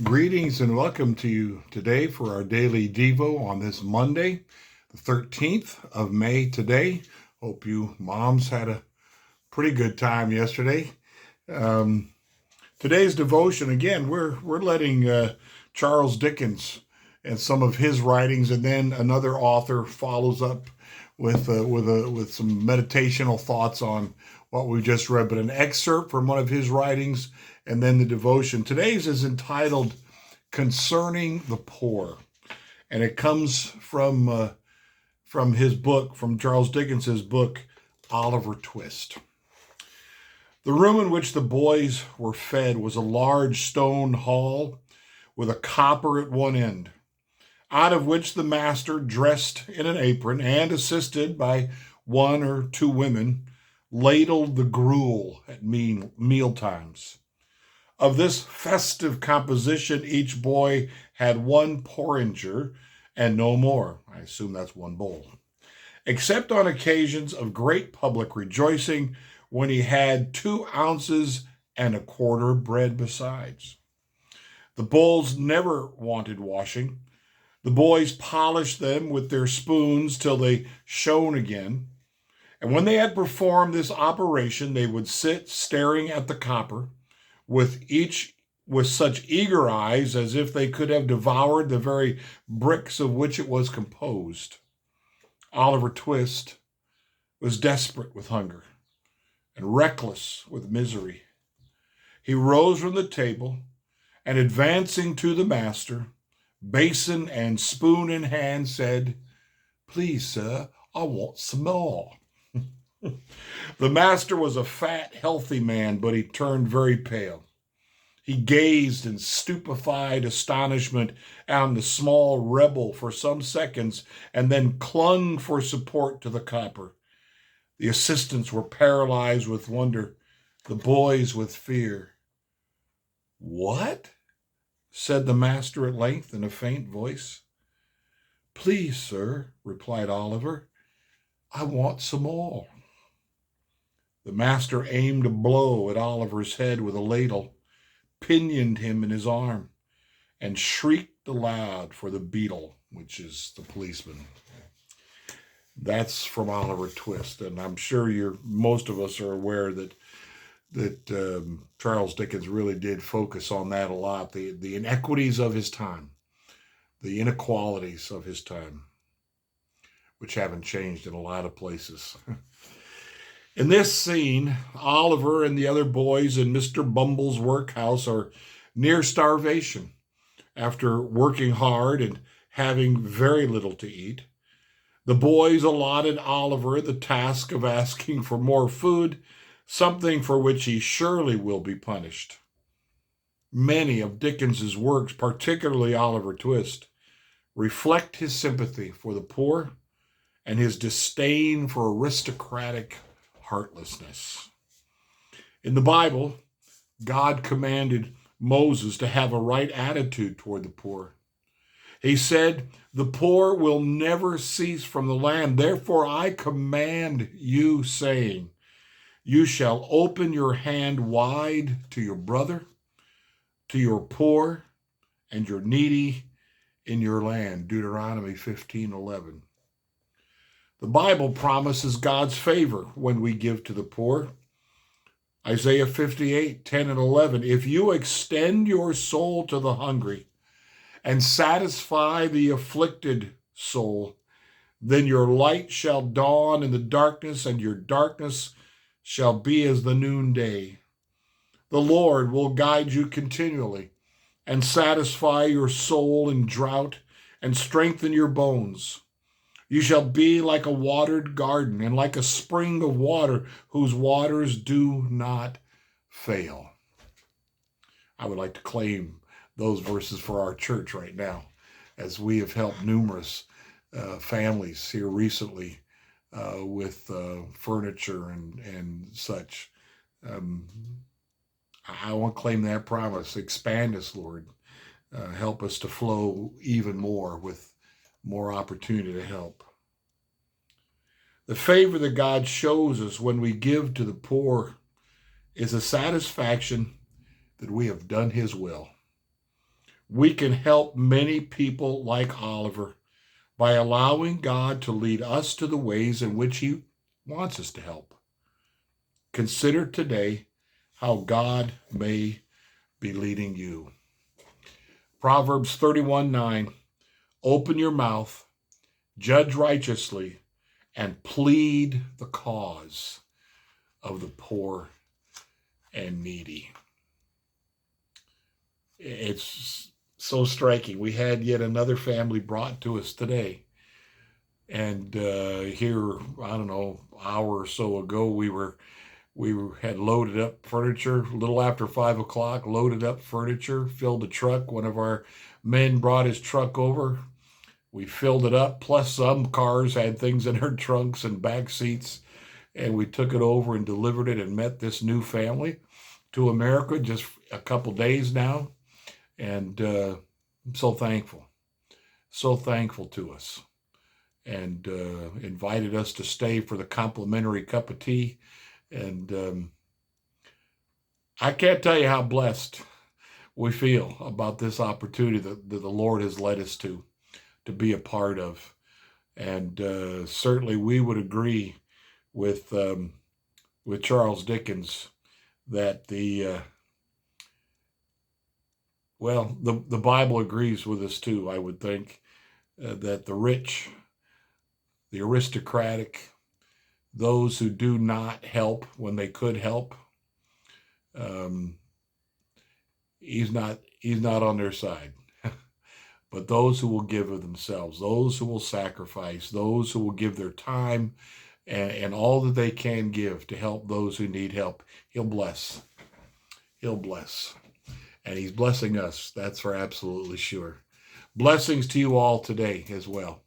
Greetings and welcome to you today for our daily Devo on this Monday, the 13th of May today. Hope you moms had a pretty good time yesterday. Today's devotion, again, we're letting Charles Dickens and some of his writings, and then another author follows up with some meditational thoughts on what we just read, but an excerpt from one of his writings, and then the devotion. Today's is entitled "Concerning the Poor," and it comes from his book, from Charles Dickens's book, Oliver Twist. The room in which the boys were fed was a large stone hall with a copper at one end, out of which the master, dressed in an apron and assisted by one or two women, ladled the gruel at meal times. Of this festive composition, each boy had one porringer and no more. I assume that's one bowl. Except on occasions of great public rejoicing, when he had 2 ounces and a quarter bread besides. The bowls never wanted washing. The boys polished them with their spoons till they shone again. And when they had performed this operation, they would sit staring at the copper, with such eager eyes as if they could have devoured the very bricks of which it was composed. Oliver Twist was desperate with hunger and reckless with misery. He rose from the table and, advancing to the master, basin and spoon in hand, said, "Please, sir, I want some more." The master was a fat, healthy man, but he turned very pale. He gazed in stupefied astonishment on the small rebel for some seconds, and then clung for support to the copper. The assistants were paralyzed with wonder, the boys with fear. "What?" said the master at length in a faint voice. "Please, sir," replied Oliver, "I want some more." The master aimed a blow at Oliver's head with a ladle, pinioned him in his arm, and shrieked aloud for the beadle, which is the policeman. That's from Oliver Twist, and I'm sure most of us are aware that Charles Dickens really did focus on that a lot, the inequities of his time, the inequalities of his time, which haven't changed in a lot of places. In this scene, Oliver and the other boys in Mr. Bumble's workhouse are near starvation after working hard and having very little to eat. The boys allotted Oliver the task of asking for more food, something for which he surely will be punished. Many of Dickens's works, particularly Oliver Twist, reflect his sympathy for the poor and his disdain for aristocratic heartlessness. In the Bible, God commanded Moses to have a right attitude toward the poor. He said, "The poor will never cease from the land. Therefore I command you, saying, you shall open your hand wide to your brother, to your poor, and your needy in your land." Deuteronomy 15:11. The Bible promises God's favor when we give to the poor. Isaiah 58:10 and 11. "If you extend your soul to the hungry and satisfy the afflicted soul, then your light shall dawn in the darkness, and your darkness shall be as the noonday. The Lord will guide you continually and satisfy your soul in drought and strengthen your bones. You shall be like a watered garden and like a spring of water whose waters do not fail." I would like to claim those verses for our church right now, as we have helped numerous families here recently with furniture and such. I want to claim that promise. Expand us, Lord. Help us to flow even more with more opportunity to help. The favor that God shows us when we give to the poor is a satisfaction that we have done his will. We can help many people like Oliver by allowing God to lead us to the ways in which he wants us to help. Consider today how God may be leading you. Proverbs 31:9. Open your mouth, judge righteously, and plead the cause of the poor and needy. It's so striking. We had yet another family brought to us today. And here, I don't know, an hour or so ago, we had loaded up furniture a little after 5 o'clock, loaded up furniture, filled the truck. One of our men brought his truck over. We filled it up, plus some cars had things in their trunks and back seats. And we took it over and delivered it and met this new family to America just a couple days now. And I'm so thankful to us. And invited us to stay for the complimentary cup of tea. And I can't tell you how blessed we feel about this opportunity that the Lord has led us to be a part of. And certainly we would agree with Charles Dickens that the Bible agrees with us too, I would think, that the rich, the aristocratic, those who do not help when they could help, he's not on their side. But those who will give of themselves, those who will sacrifice, those who will give their time and all that they can give to help those who need help, he'll bless. He'll bless. And he's blessing us. That's for absolutely sure. Blessings to you all today as well.